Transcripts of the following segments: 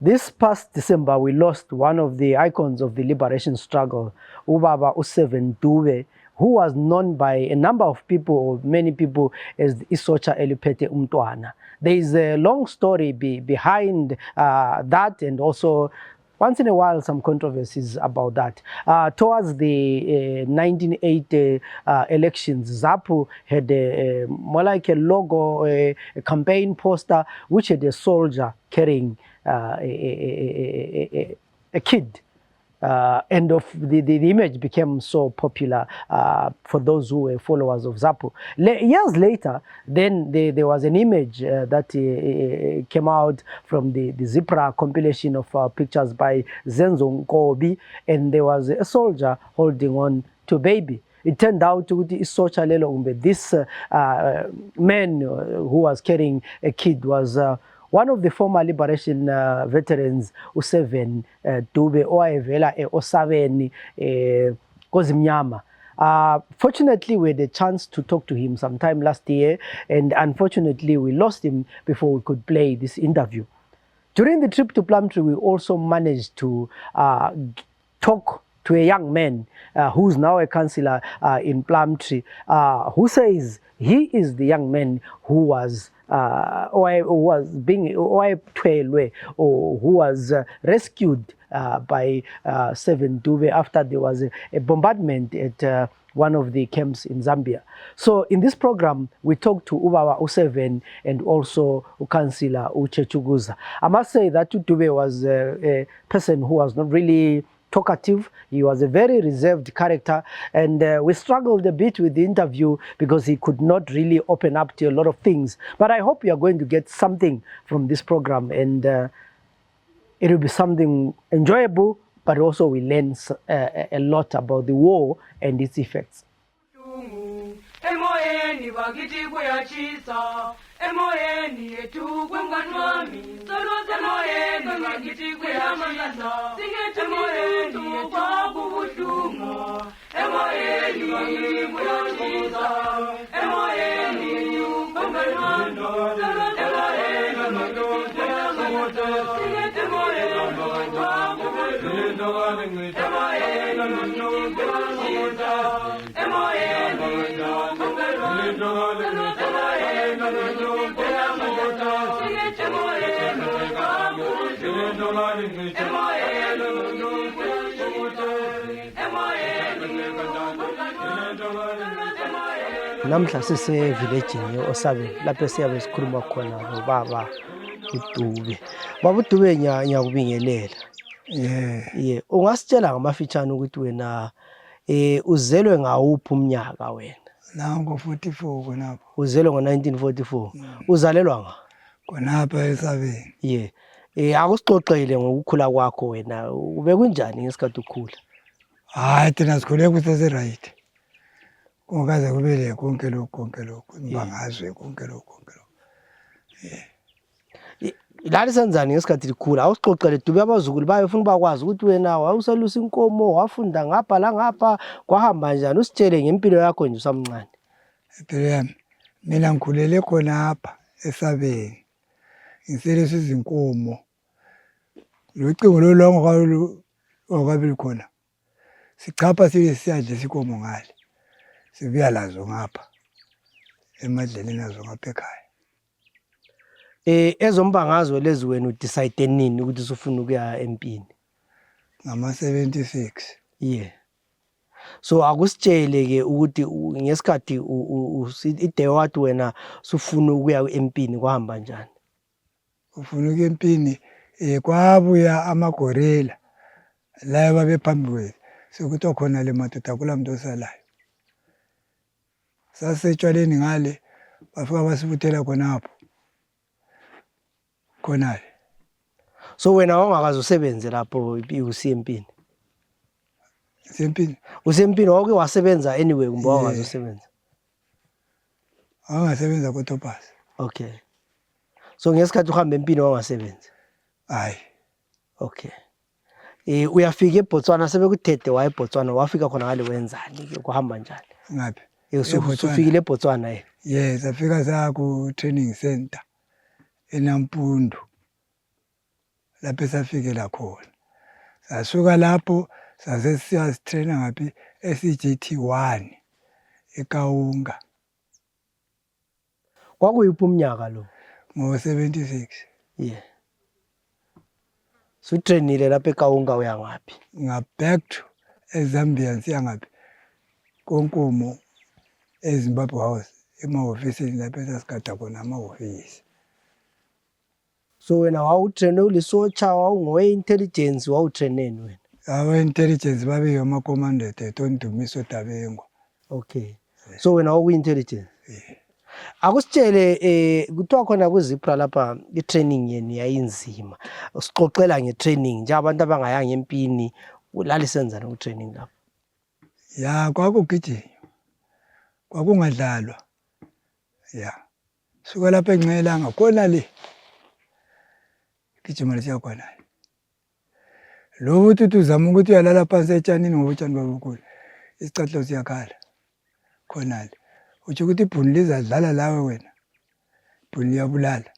This past December, we lost one of the icons of the liberation struggle, Ubaba U7 Dube, who was known by a number of people, or many people, as Isocha Elipete Umtwana. There is a long story behind that, and also once in a while some controversies about that. Towards the 1980 elections, ZAPU had more like a logo, a campaign poster, which had a soldier carrying a kid. And the image became so popular for those who were followers of ZAPU. Years later, then there was an image that came out from the Zipra compilation of pictures by Zenzo Nkobi, and there was a soldier holding on to a baby. It turned out to be this man who was carrying a kid was one of the former liberation veterans, U7 Dube, owayevela Osabeni Kozimnyama. Fortunately, we had a chance to talk to him sometime last year, and unfortunately, we lost him before we could play this interview. During the trip to Plumtree, we also managed to talk to a young man who's now a councillor in Plumtree, who says he is the young man who was rescued by 7 Dube after there was a bombardment at one of the camps in Zambia. So in this program, we talked to Ubaba U7 and also Councillor Uchechuguza. I must say that Dube was a person who was not really talkative. He was a very reserved character, and we struggled a bit with the interview because he could not really open up to a lot of things. But I hope you are going to get something from this program, and it will be something enjoyable, but also we learn a lot about the war and its effects. Emoyeni yetu kwemganwami solo semoyeni ngakithi kuyamandla singethe emoyeni yetu kwakubuhlungu emoyeni ngakithi kuyamandla emoyeni yetu kwemganwami solo semoyeni ngakithi kuyamandla singethe emoyeni yetu kwakubuhlungu emoyeni ngakithi kuyamandla emoyeni yetu kwemganwami Namhla sisevillagini Osabeni lapho siyabe sikhuluma khona nobaba uDube. Baba uDube ngiyakubingelela. Yeah. Ungasitshela ngamafitshane ukuthi wena uzelwe ngawuphi umnyaka wena? Nango 44 khonapha. Uzelwe ngo-1944. Uzalelwa nga? Khonapha eSabeni. Yeah. Akusixoxele ngokukhula kwakho wena. Ube kunjani ngesikhathi ukhula? Hayi thina sikhule kusese-right. Kungaze kubele konke lokhu imbangazwe konke lokhu. Lali senzani ngesikhathi likhula? Awusixoxele Dube abazukulu bayefuna bakwazi ukuthi wena wawuselusa inkomo, wafunda ngapha la ngapha, kwahamba njani? Usitshele ngempilo yakho nje usamncane. Impilo yami mina ngikhulele khonapha eSabeni. Ngiselisa izinkomo. Lo cingo lolongo okabi khona. Sichapha siyadle sikomo ngale. Sibuya lazo ngapha emadleleni nazo ngapha ekhaya. Ezombangazwe lezi wena udecide nini ukuthi usufuna ukuya empini? Ngama 76. Yeah. So akusitshele ke ukuthi ngesikhathi ide wathi wena usufuna ukuya empini kwahamba njani? Ufuna ukuya empini kwabuya amagorilla la babephambi kwethu. Sekuthi khona le madoda kulamuntu osalayo. Sasetshwaleni ngale bafika basibuthela khonapho. Khonale. So wena wangakazi usebenze lapho usempini? Sempini. Usempini wake wasebenza anyway kumbe wangakazi usebenza? Wangasebenza koTopas. Okay. So ngesikhathi uhamba empini wangasebenza? Hayi. Okay. Uyafika eBotswana sebekuthethe wa eBotswana wafika khona ngale wenzani ke kuhamba njani? Ngaphi? Usufikile eBotswana Yes, afika sa ku training center eNampundu. lapho esafikela khona. Sasuka lapho saze siyazitraina ngaphi eCGT1 eKaunga Kwakuyiphi umnyaka lo? ngo-76. Yeah. Sutrainile lapha eKaunga uya ngaphi? Back to eZambia siya ngaphi koNkomo eZimbabwe House emahhovisini lapho esasigada khona amahhovisi. So wena wawutraine ulisotsha, wawungowe-intelligence, wawutraineni wena? Awe-intelligence babe ama-commanded eTondumiso Dabengo. Okay. So wena wawuyi-intelligence? Akusitshele kuthiwa khona kuZipra lapha i-training yeni yayinzima. Sixoxela nge-training nje abantu abangayanga empini lalisenzana ku-training lapho. Ya kwakugijinywa. Kwakungadlalwa. Ya. Suka lapha eNcelanga khona le. Gijima lesiya khona. Lo uthi uzama ukuthi uyalala phansi etshanini ngoba utshani babukhulu. Isicathulo siyakhala. Khona le. Uthi ukuthi ibhuni lizadlala lawe wena. Ibhuni liyabulala.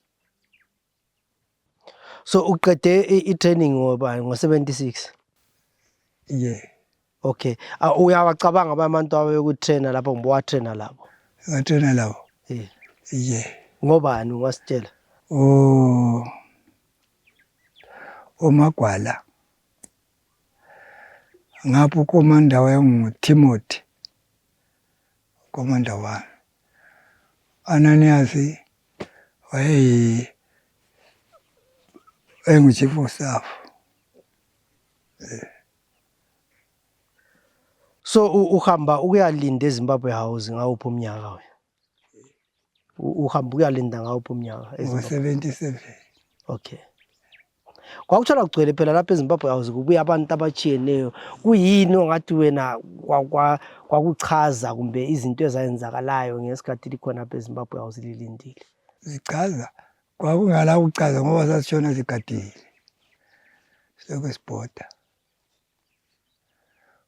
So uqede i-training ngo-76? Yeah. Okay. Uyawacabanga abantu abayokutraina lapho ngoba watraina labo? Ngatraina labo. Yeah. Yeah. Ngobani ungasitshela? Omagwala. Ngapho ukomanda wayenguTimothy. Komanda wami. Ananias wayengu-chief of staff. So uhamba ukuyalinda eZimbabwe House ngawuphi umnyaka we? Uhamba ukuyalinda ngawuphi umnyaka eZimbabwe? Ngo-77. Okay. Kwakuthola kugcwele phela lapha eZimbabwe House kubuya abantu abachiyeneyo. Kuyini ongathi wena kwakuchaza kumbe izinto ezayenzakalayo ngesikhathi likhona lapha eZimbabwe House lilindile? Zichaza. Kwakungala ukuchaza ngoba sasishona sigadile. Sekwesibhoda.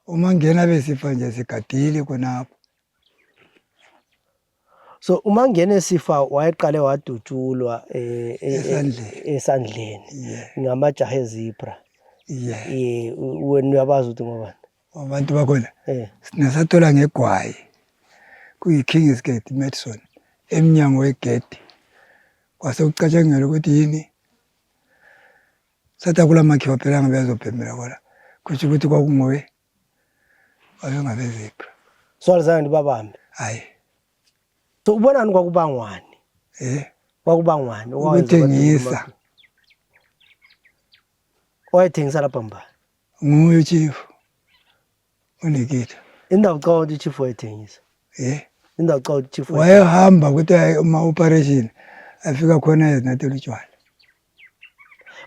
Uma ngena besifa nje sigadile khonapho. So uma ngene sifa wayeqale wadutshulwa esandleni ngamajaha eZipra. Yeah. Wena uyabazi ukuthi ngobani? Abantu bakhona. Sinasathola ngegwayi. Kuyi-King's Gate Madison emnyango wegedi. Kwase ucatshangela ukuthi yini? Sathi kula makhiwa phela ngabe azobhemela khona. Kusho ukuthi kwakungowe wayengabeZipra. So alizange libabambe? Hayi. So ubonani kwakubangwani? Kwakubangwani? Ukuthengisa. Wayethengisa lapha mbani? Nguye chief. Unikita. Indawo ucabanga ukuthi chief wayethengisa? Indawo ucabanga ukuthi chief wayehamba ukuthi uma-operation afika khona ezinatela utshwala.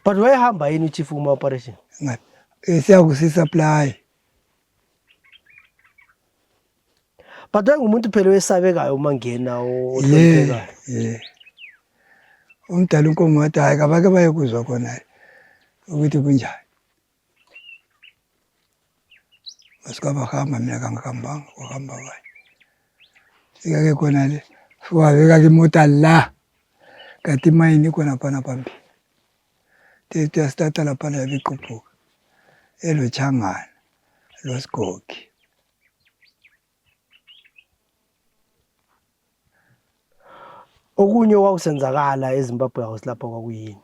But wayehamba yini chief kuma-operation? Siyakusi-supply. But wayengumuntu phela wesabekayo uma ngena ohloniphekayo. Yeah. Umdala uNkomo wathi hayi kabake bayekuzwa khona ukuthi kunjani. Masikabahamba mina kangihambanga uhamba kahle. Sike khona le wabeka imota la kanti mayini khona phana phambili. Tete stata lapha la biqhuphuka. Elochangana loSigogi. Okunye kwakusenzakala eZimbabwe House lapha kwakuyini?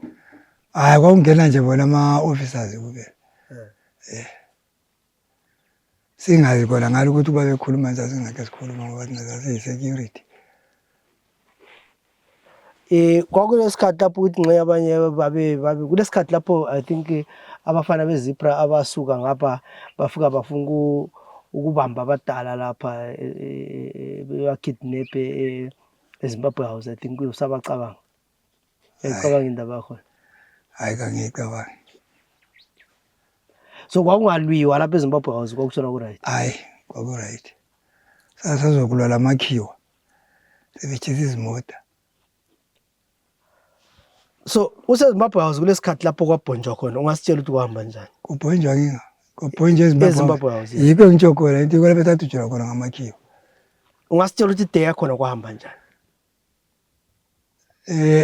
Hayi kwakungena nje bona ama-officers kuphela. Singazi khona ngalo ukuthi babekhuluma nje singakhe sikhuluma ngoba thina sasiyi-security. Kwakulesikhathi lapho ukuthi nxe abanye babe kulesikhathi lapho I think abafana beZipra abasuka ngapha bafika bafuna ukubamba abadala lapha bakidnap eZimbabwe House. I think usabacabanga. Ngicabanga indaba yakho. Hayi kangicabangi. So kwakungalwiwa lapha eZimbabwe House kwakuthona ku-right? Hayi kwaku-right. Sasazokulwa lamakhiwa. Sebetshisa izimota. So useZimbabwe House kulesikhathi lapho kwabhonjwa khona ungasitshela ukuthi kuhamba njani? Kubhonjwa nginga. Kubhonjwa eZimbabwe House. Yikho ngitsho khona into kwalapha tatujula khona ngamakhiwa. Ungasitshela ukuthi day yakhona kwahamba njani?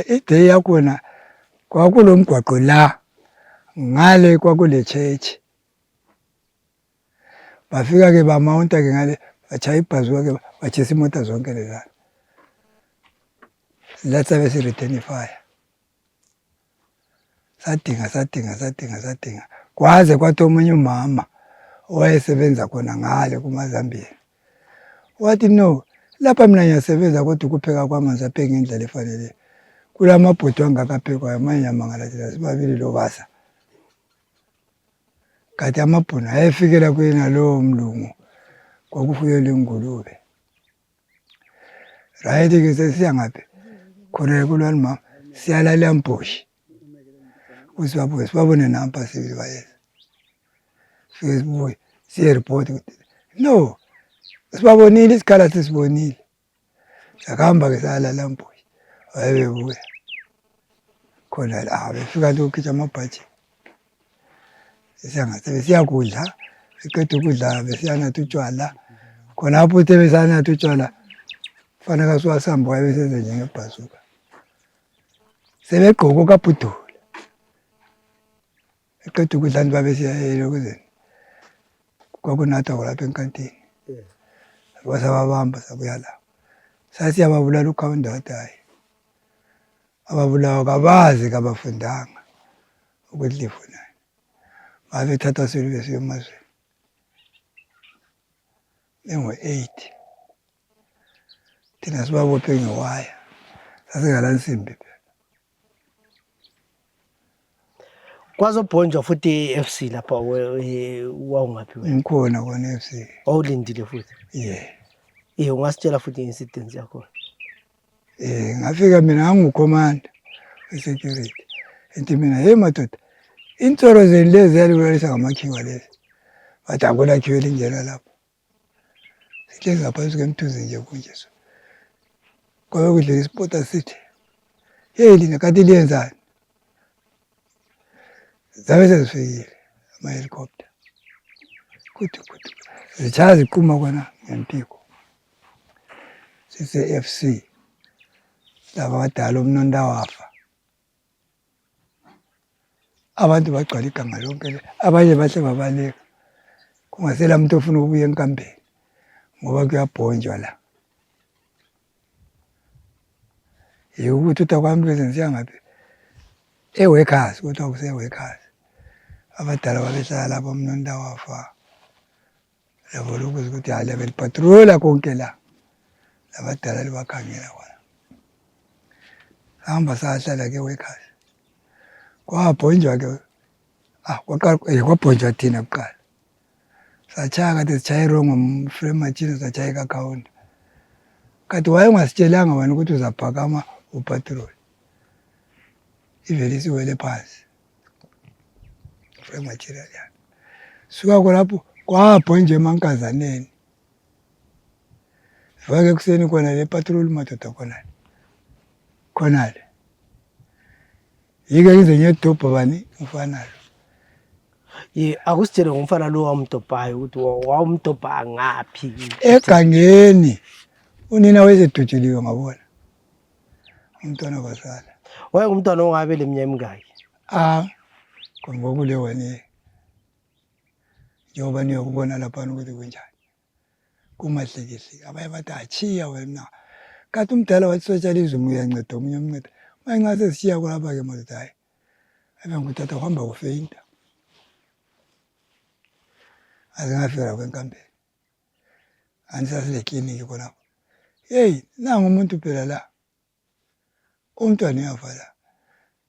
Iday yakhona kwakulomgwaqo la ngale kwakule church. Bafika-ke bamawunta-ke ngale bachaya ibhazuka-ke bachisa imota zonke lezana. Lathi sabe si-return fire. Sadinga. Kwaze kwathi omunye umama owayesebenza khona ngale kumaZambia. Wathi no, lapha mina ngiyasebenza kodwa ukupheka kwamanzi apheke ngendlela efanele. Kulamabhodi angakaphekwayo amanye nyamangala thina sibabili lo basa. Kanti amabhunu ayefikela kuyena lowo mlungu kwakufuyelwe ingulube. Right-ke sesiya ngaphi? Khona kulwani mama siyalala eMboshi. Sibabone nampa sibili bayeza. Sifike sibuye siye-report ukuthi no, sibabonile isikhala sesibonile. Sakahamba-ke sayalala eMboshi. Wayebebuya. Khona la befika lokhitsha amabhaji. Siyakudla, siqeda ukudla besiyanatha utshwala. Khonapho uthe besanatha utshwala kufanele siwasamba wayebesenza njengebhazuka. Sebegqoka okabhudula. Eqeda ukudla babesiya elokuzeni. Kwakunathwa lapha enkantini. Wasababamba sabuya la. Sasiyababulala ukhawundati hayi. Ababulawa kabazi kabafundanga ukuthi lifunani. Babethatha silo besiya emazweni. Bengu-8. Thina sibabophe ngewaya. Sasingala nsimbi phela. Kwazobhonjwa futhi e-FC lapha wawungaphi wena? Ngikhona kona e-FC. Wawulindile futhi? Ungasitshela futhi i-incident yakho? Ngafika mina ngangukhomanda we-security. Enthi mina hey madoda, insoro zeni lezi yalibulisa ngamakhiwa lezi. Bathi akulakhiwe elinjena lapho. Sihlezi ngaphansi kwemthunzi nje kunje so. Kwabe kudlula ispota sithi, hey lina kanti liyenzani? Zabe sezifikile ama-helicopter. Kuthi. Zichaya ziquma kona ngempiko. Sise-FC. Laba badala umnonda wafa. Abantu bagcwala iganga lonke le. Abanye bahle babaleka. Kungasela umuntu ofuna ukubuya enkambeni ngoba kuyabhonjwa la. Ukuthutha kwami bese siya ngaphi? E-workers, kuthiwa kuse-workers. Abadala babehlala lapho umnonda wafa. Yabo lokhu ukuthi hhayi belipatrola konke la. Labadala libakhangela kona. Hamba sahlala ke-workers. Kwabhonjwa-ke. Kwabhonjwa thina kuqala. Sachaya kade sichaya i-wrong ngomframe machine sachaya ikakhawunta. Kanti wayengasitshelanga wena ukuthi uzaphakama upatrol. Ivele siwele phansi. Frame material yani. Suka khonapho kwabhonjwa emankazaneni. Vake ekuseni khona le patrol madoda khonale. Yike ngize ngiyedobha bani umfana lo. Akusitshele ngomfana lo wamdobhayo ukuthi wawumdobha ngaphi? Egangeni. Unina wayesedutsheliwe ngabona. Umntwana basala. Wayengumntwana ongabe leminyaka emingaki? Ngokule wena. Njengoba niyokubona lapha ukuthi kunjani. Kumahlekisi. Abaye bathi achiya wena. Kanti umdala wathi sotshala izulu uyanceda omunye umnceda. Mayengase sishiya kulapha-ke madoda hayi. Ngutata uhamba ufeyinta. Ngafika la kwenkambeni. Sasile kliniki khonapho. Hey, nangu umuntu phela la. Umntwana uyafa la.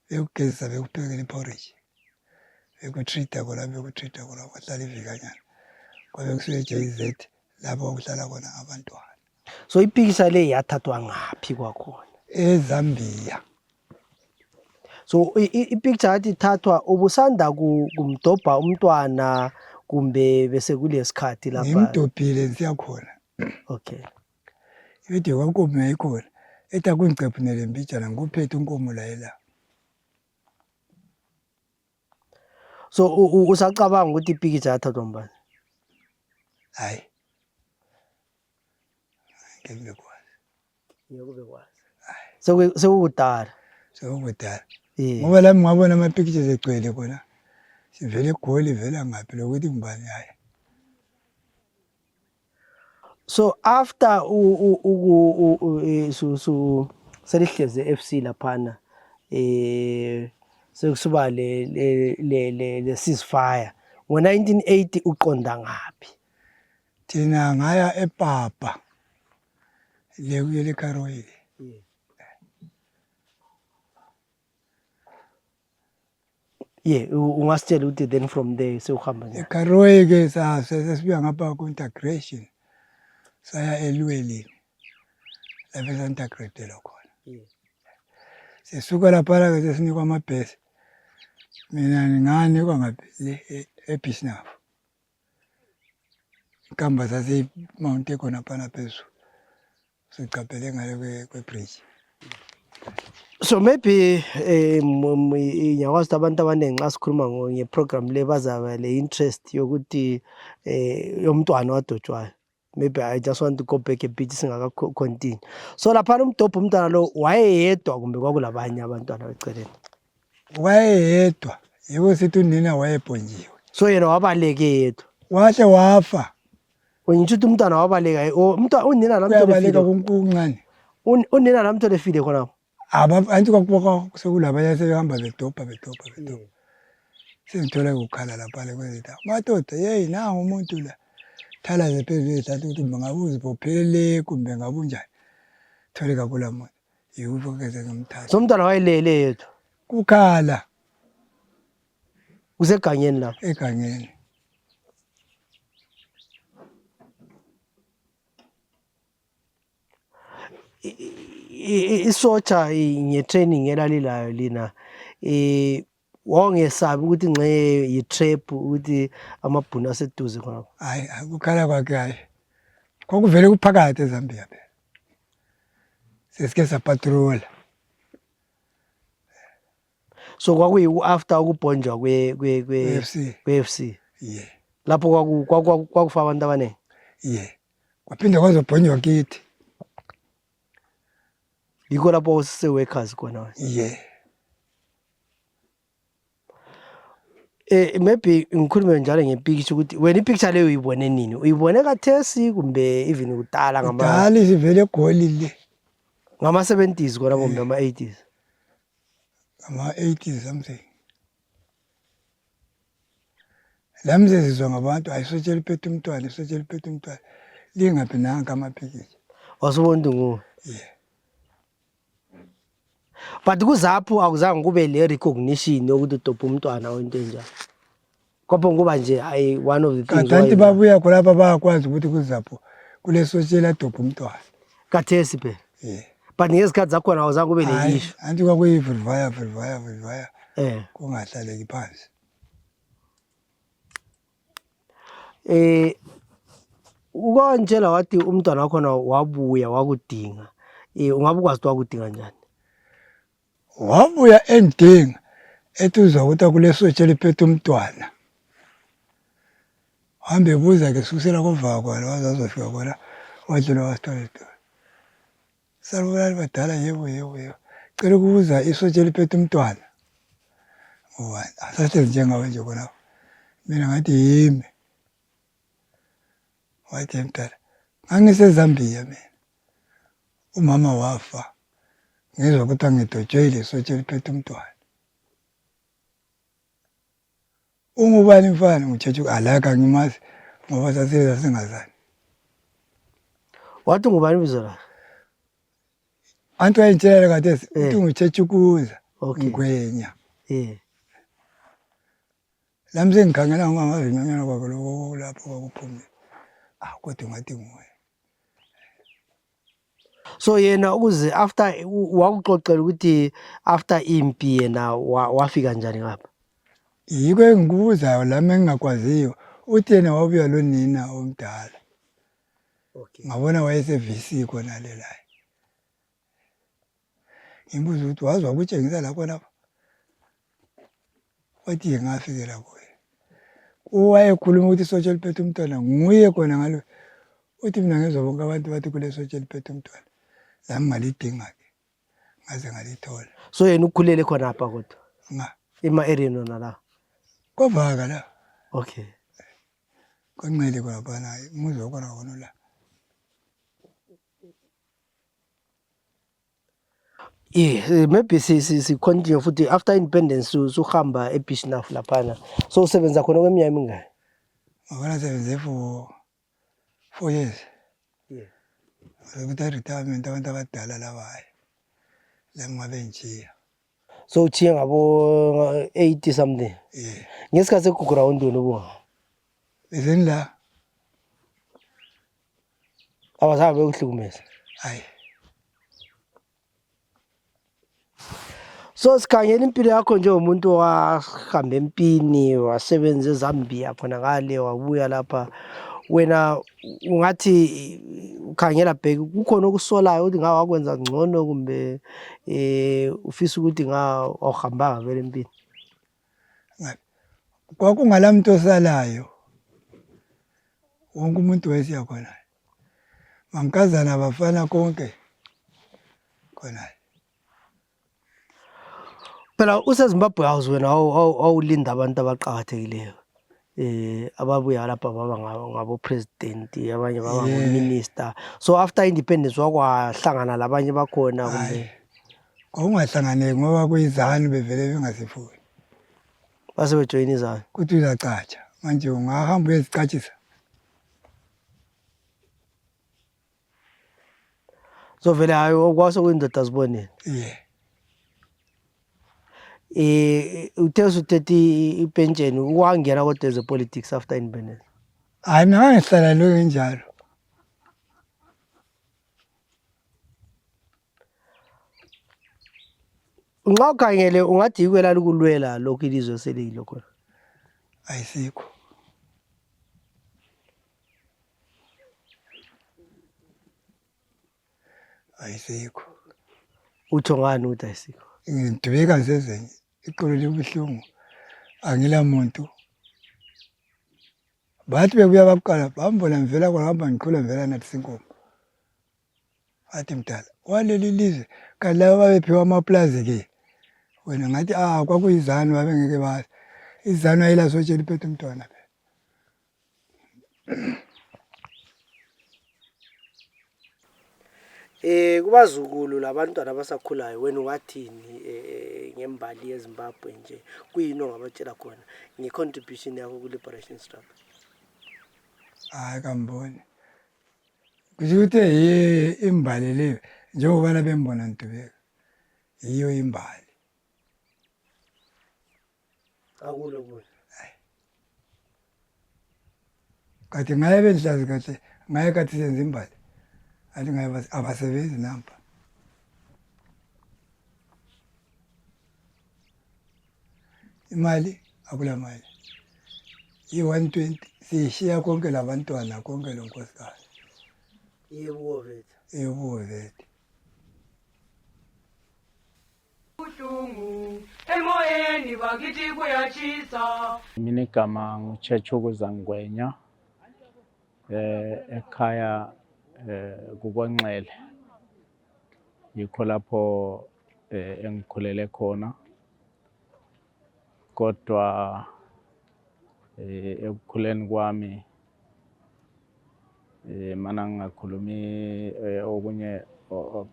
Bekugezisa bekuphekela iporridge. Bekutreat-a khona kwahlala ivikanyana. Kwabe kusuke e-JZ lapho okuhlala khona abantwana. So ipikisha le yathathwa ngaphi kwakhona? EZambia. So ipicture yathi thathwa ubusanda kumdobha umntwana kumbe bese kulesikhathi lapha? Ngimdobhile siyakhona. Okay. Ividiyo kwankomo yayikhona. Ethi akungicephu nelembijana ngikuphethe unkomo la. So usacabanga ukuthi ipikitsha yathathwa mbani? Hayi. Ngeke bekwazi. Sekukudala. Sekukudala. Ngoba lami ngabona ama-pictures egcwele khona. sivele eGoli vela ngaphi lokuthi ngibani hayi. So after selihleze FC laphana sekusuba le ceasefire ngo-1980 uqonda ngaphi? Thina ngaya ePapa le Karoyi. Yeah, ungasitshela ukuthi then from there sewuhamba njani? eKaroyi ke sesibuya ngapha ku-integration saya eLweleni lapho esintegradelwa khona. Sisuka laphana ke sesinikwa amabhesi. Mina nginganikwa ngaphi eBisnaf. Inkamba sase-Mount khona phana phezulu. Sicaphele ngale kwe-bridge. So maybe ngiyakwazi ukuthi abantu abaningi xa sikhuluma ngeprogram le bazaba le interest yokuthi yomntwana wadotshwayo. Maybe I just want to go back a bit singaka continue. So laphana umdobho umntwana lo wayeyedwa kumbe kwakulabanye abantwana beceleni? Wayeyedwa, yebo sithi unina wayebhonjiwe. So yena wabaleke yedwa. Wahle wafa. Ngitsho ukuthi umntwana wabaleka umntwana unina Uyabaleka kunkuncane. Unina namthole efile khona. Anti kwakuboka sekulabanye sebehamba bedobha. Sengithola ukukhala lapha kwezitha. Madoda, hey nangu umuntu la. Thala nje phezulu ehlathi ukuthi ngabe uzibophele kumbe ngabe unjani. Thole kakhulu muntu. Yikho ke ngimthatha. So umntwana wayelele yedwa. Kukhala. Usegangeni lapho. Egangeni. Isotsha ngetraining elalilayo lina wangesabi ukuthi ngxe yitrap ukuthi amabhunu aseduze khona. Hayi ukukhala kwakhe hayi. Kwakuvele kuphakathi eZambia phela. Sesike sapatrola. So kwakuyi after ukubhonjwa kwe-FC. Yeah. Lapho kwakufa abantu abaningi. Yeah. Kwaphinde kwazobhonywa kithi. Yikho lapho sise-workers khona. Yeah. Maybe ngikhulume njalo ngepicture ukuthi wena ipicture leyo uyibone nini? Uyibone kathesi kumbe even kudala Kudala sivele eGoli le. Ngama-70s kona kumbe ama-80s? Ama-80s something. Lamze sizwa ngabantu ayisotshela iphethe umntwana. Lingaphi nanka amapikitsha. Wasubona nguwe? Yeah. But kuzapho akuzange kube le recognition yokuthi udobha umntwana wento enjalo. Kodwa kuba nje one of the things. Kanti babuya khona bayakwazi ukuthi kuzapho kulesotshela adobha umntwana. Kathesi phela. Yeah. But ngezikhathi zakhona awuzange kube le issue. Anti kwakuyivivaya. Kungahlaleki phansi. Ukwantshela wathi umntwana wakho wabuya wakudinga. Ungabe ukwazi wakudinga njani? Wabuya endinga ethi uzwa ukuthi kulesotshela iphethe umntwana. Hambe buza ke susela kovaka kwalo wazazofika khona wadlula wasithola isitolo. Salubulali badala yebo. Cela ukubuza isotshela iphethe umntwana. Asathi njengawe nje khona. Mina ngathi yimi. Wathi mntana, ngangiseZambia mina. Umama wafa. Ngizwa ukuthi angidotshwe isotshela iphethe umntwana. Ungubani mfana ngitshela alaka ngimazi ngoba sasingazani. Wathi ngubani bizo la? Antu ayintshela kade uthi ngitshetshukuza. Okay. Ngwenya. Lamse ngikhangela ngamazinyanyana kwakho lokho lapho kwakuphumile. Kodwa ngathi nguwe. So yena ukuze after wakuxoxela ukuthi after impi yena wafika njani ngapha? Yiko engikubuzayo lami engingakwaziyo uthi yena wabuya lo nina omdala. Okay. Ngabona wayese-VC khona lela. Ngimbuza ukuthi wazwa ukutshengisa lapho lapha. Wathi ngafikela kuye. Wayekhuluma ukuthi isotshela iphethe umntwana nguye khona ngalo. Uthi mina ngezwa bonke abantu bathi kule sotshela iphethe umntwana. Lami ngalidinga ke. Ngaze ngalithola. So yena ukhulele khona apha kodwa? Nga. Ema area nona la. kwavaka la Okay. kwancele kwaphana umuzi wakhona khona la. Yeah, maybe si continue futhi after independence suhamba eBishnaf laphana. So usebenza khona kweminyaka emingaki? Ngabona sebenze for 4 years. Yeah. Ukuthi retirement abantu abadala laba hayi. La ngabe njiya. So uchiya ngabo 80 something. Yeah. Ngesikhathi sekuground wena ubunga. Bezeni la. Abazabe ukuhlukumeza. Hayi. So sikhangela impilo yakho njengomuntu wahamba empini wasebenza eZambia khona ngale wabuya lapha wena ungathi ukhangela bheki kukhona okusolayo ukuthi ngawa wakwenza ngcono kumbe ufisa ukuthi awuhambanga vele empini kwakungalamuntu osalayo wonke umuntu wesiya khona mankazana bafana konke khona. phela useZimbabwe house wena awulinda abantu abaqhakathekileyo ababuya lapha baba ngabo president abanye baba ngominister. So after independence wakwahlangana labanye bakhona kumbe kwakungahlanganeki ngoba kuyizanu bevele bengasifuni base bejoin izanu kuthi uzacatsha manje ungahamba uyezicatshisa. so vele hayi okwase kuyindoda zibonene. Yeah. Uthe usuthethe ipensheni wangena kodwa ezepolitics after independence. Hayi mina ngihlala lo njalo. Nxa ukhangele ungathi yikwela lokulwela lokhu ilizwe seleyilo khona. Ayisikho. Ayisikho. Utsho ngani ukuthi ayisikho? Ngidubeka nsezenye iqolo libuhlungu angila muntu. Bathi bekuya baqala bambona ngivela kwahamba ngiqhula ngivela nathi Sinkomo. Athi mdala waleli lizwe kalabo babephiwa amaplazi ke. Wena ngathi kwakuyizanu babengeke bazi. Izanu ayila sotshe liphethe umntwana phela. Kubazukulu labantwana abasakhulayo wena ungathini ngembali yeZimbabwe nje kuyini ongabatshela khona ngecontribution yakho ku-liberation struggle? Hayi kamboni. Kusho ukuthi imbali leyo njengoba bembona Ntubeka iyo imbali. Akulo kulo. Kathi ngaye benhlazi kahle ngaye kathi senza imbali. Athi ngaye abasebenzi namba. Imali akula mali. I120 siyishiya konke labantwana konke lonkosikazi. Yebo vethu. Yebo vethu. Ubuhlungu emoyeni bakithi kuyatshisa. Mina igama nguChechukuza Ngwenya ekhaya kuKwanxele yikho lapho engikhulele khona kodwa ekukhuleni kwami mana ngingakhulumi okunye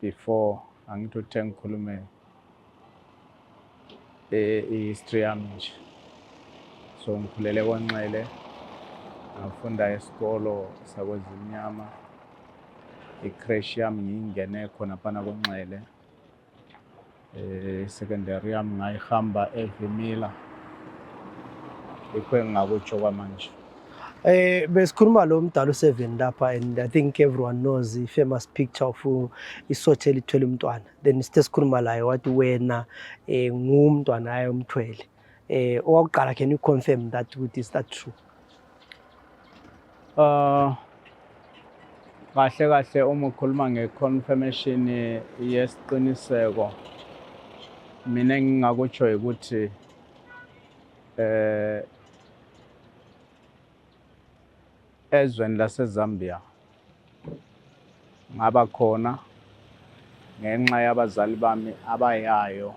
before angithi uthe ngikhulume history yami nje. So ngikhulele KwaNxele ngafunda esikolo sakwezimnyama icrash yami ngingene khona phana KwaNxele secondary yami ngayihamba eVimila ikho engakutsho kwamanje. Besikhuluma lo mdala u7 lapha and I think everyone knows the famous picture of isothe lithwele umntwana. Then sisikhuluma laye wathi wena ngumntwana aye umthwele. Owakuqala can you confirm that is that true? Kahle uma ukhuluma ngeconfirmation yesiqiniseko mina ngingakutsho ukuthi ezweni laseZambia ngaba khona ngenxa yabazali bami abayayo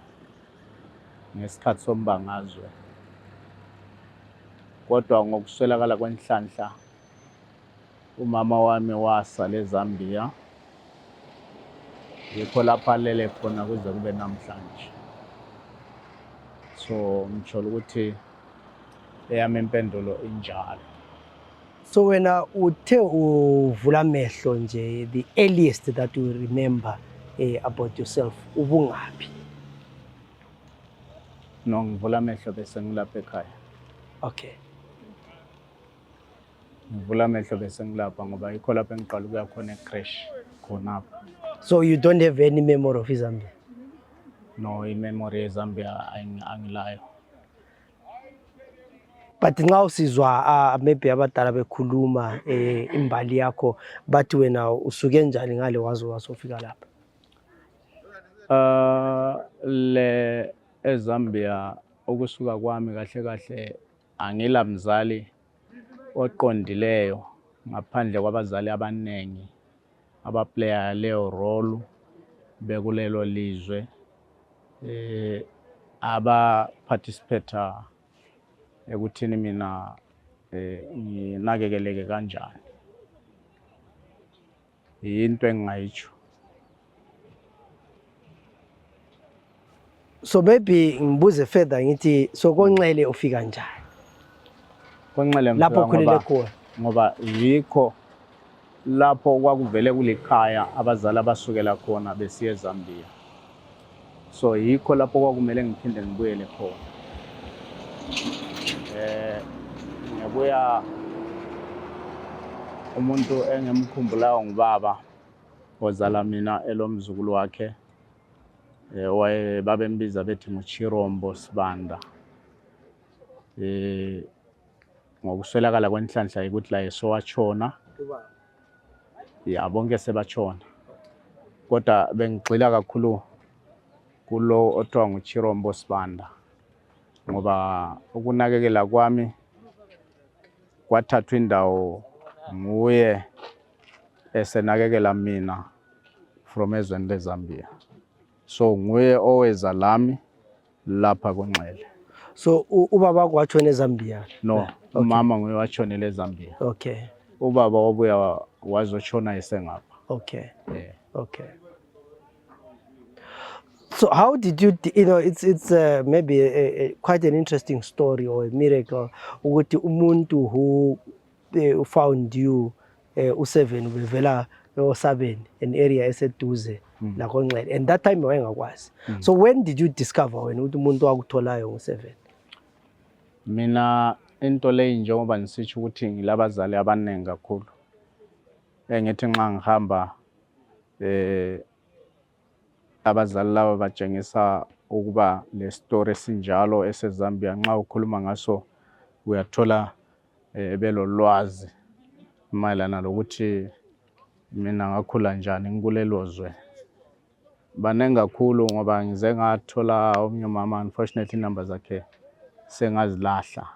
ngesikhathi sombangazwe kodwa ngokuswelakala kwenhlanhla umama wami wasala eZambia, yikho lapha alele khona kuze kube namhlanje. So ngithola ukuthi eyami impendulo injalo. So wena uthe uvula amehlo nje, the earliest that you remember about yourself ubungaphi? No, ngivula amehlo bese ngilapha ekhaya. Okay. Ngivula amehlo bese ngilapha ngoba yikho lapha engiqala ukuya khona ecrash khonapha. So you don't have any memory of Zambia? No, imemory yeZambia angilayo. But nxa usizwa maybe abadala bekhuluma imbali yakho bathi wena usuke njani ngale wazo wasofika lapha? Le eZambia ukusuka kwami kahle kahle angila mzali oqondileyo ngaphandle kwabazali abanengi abaplaya leyo role bekulelo lizwe, aba participate ekuthini mina nginakekeleke kanjani. Into engayitsho. So maybe ngibuze further ngithi so konxele ufika njani? Konxele Lapho khulele khona. Ngoba yikho lapho kwakuvele kulikhaya abazali abasukela khona besiye eZambia. So yikho lapho kwakumele ngiphinde ngibuyele khona. Ngibuya umuntu engimkhumbulayo ngubaba ozala mina elomzukulu wakhe, waye babembiza bethi nguChirombo Sibanda. Ngokuswelakala kwenhlanhla ukuthi la esowatshona. Ya bonke sebatshona. Kodwa bengigxila kakhulu kulo othiwa nguChirombo Sibanda ngoba ukunakekela kwami kwathathwa indawo nguye esenakekela mina from ezweni leZambia. So nguye oweza lami lapha konxele. So ubaba kwatshona eZambia? No, umama nguye watshonela eZambia. Okay. Ubaba wabuya wazotshona esengapha. Okay. Yeah. Okay. So how did you, it's maybe quite an interesting story or a miracle ukuthi umuntu who found you u7 ubevela eOsabeni, an area eseduze la konxele, and that time wayengakwazi. So when did you discover wena ukuthi umuntu wakutholayo ngu7? Mina into le njengoba nisitsho ukuthi ngilabazali abanengi kakhulu. Engithi nxa ngihamba abazali laba batshengisa ukuba le story sinjalo eseZambia nxa ukhuluma ngaso uyathola belolwazi mayelana lokuthi mina ngakhula njani ngikulelozwe. Banengi kakhulu ngoba ngize ngathola omnye umama, unfortunately inamba zakhe sengazilahla.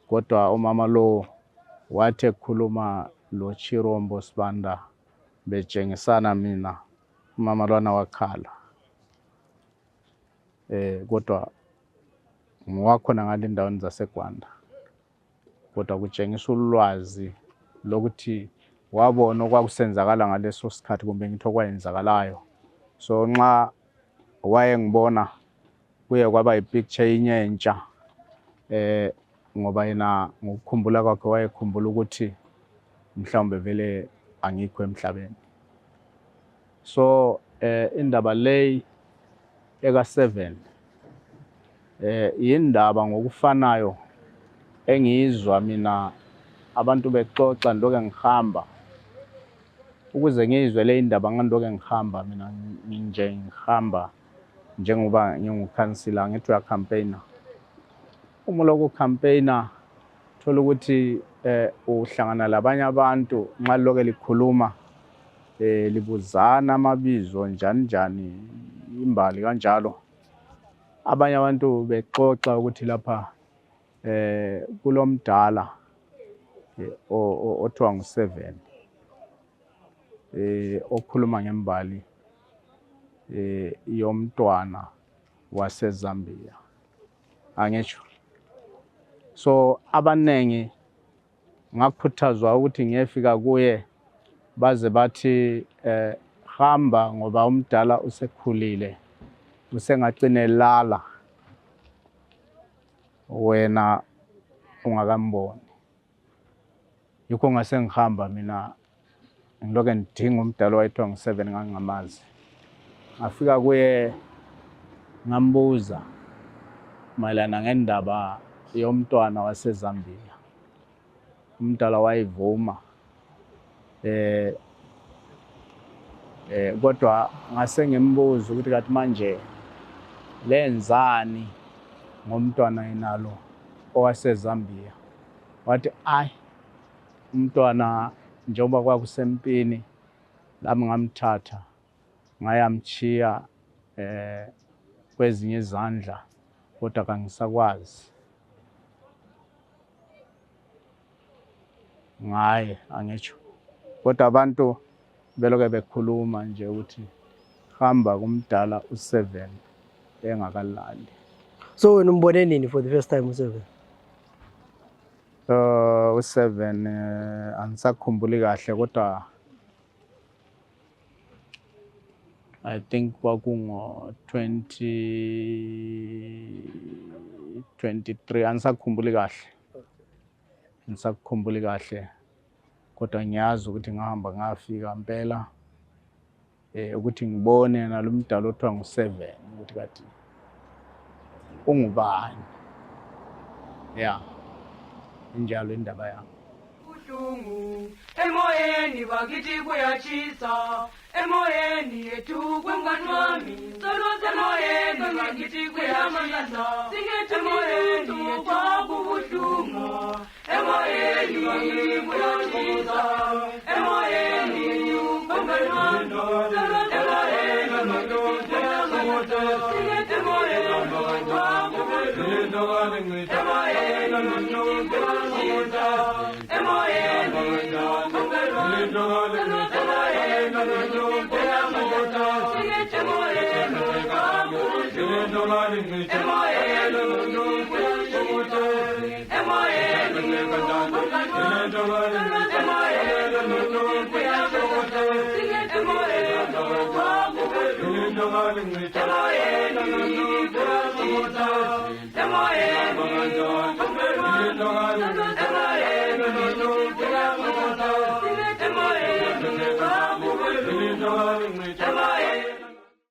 Kodwa umama lo wathi ekhuluma lo Chirombo Sibanda betshengisana mina, umama lwana wakhala. Kodwa ngiwakhona ngale endaweni zaseGwanda. Kodwa kutshengisa ulwazi lokuthi wabona okwakusenzakala ngaleso sikhathi kumbe ngithi okwayenzakalayo. So nxa wayengibona kuye kwaba yipicture inyentsha, ngoba yena ngokukhumbula kwakhe wayekhumbula ukuthi mhlawumbe vele angikho emhlabeni. So indaba le eka7 indaba ngokufanayo engizwa mina abantu bexoxa ndoke ngihamba. Ukuze ngizwe le indaba ngandoke ngihamba mina ngihamba njengoba ngingukhansila ngithi uya campaigner. Uma lokhu campaigner thola ukuthi uhlangana labanye abantu nxa lokho likhuluma libuzana amabizo njani imbali kanjalo. Abanye abantu bexoxa ukuthi lapha kulomdala othiwa ngu7 okhuluma ngembali yomntwana waseZambia. Angitsho. So abanengi ngakhuthazwa ukuthi ngiyefika kuye baze bathi hamba ngoba umdala usekhulile usengagcine lala wena ungakamboni. Yikho ngase ngihamba mina ngiloke ngidinga umdala wayethiwa ngu7 ngangingamazi. Ngafika kuye ngambuza mayelana ngendaba yomntwana waseZambia. Umdala wayivuma kodwa ngase ngimbuza ukuthi kathi manje lenzani ngomntwana enalo owaseZambia. Wathi umntwana njengoba kwakusempini lami ngamthatha ngayamchiya kwezinye izandla kodwa kangisakwazi ngaye angitsho. Kodwa abantu beloke bekhuluma nje ukuthi hamba kumdala u7 engakalali. So wena umbone nini for the first time u7? U7 angisakhumbuli kahle kodwa I think kwakungo 2023 angisakhumbuli kahle kodwa ngiyazi ukuthi ngihamba ngafika impela ukuthi ngibone nalomdala othiwa ngu7 ukuthi kathi ungubani. Injalo indaba yami. Ubuhlungu emoyeni bakithi kuyatshisa, emoyeni yethu kwemngani wami, soloze emoyeni bakithi kuyatshisa, emoyeni yethu kwakubuhlungu, emoyeni bakithi kuyatshisa, emoyeni yethu kwemngani wami, soloze emoyeni bakithi kuyatshisa, emoyeni emoyeni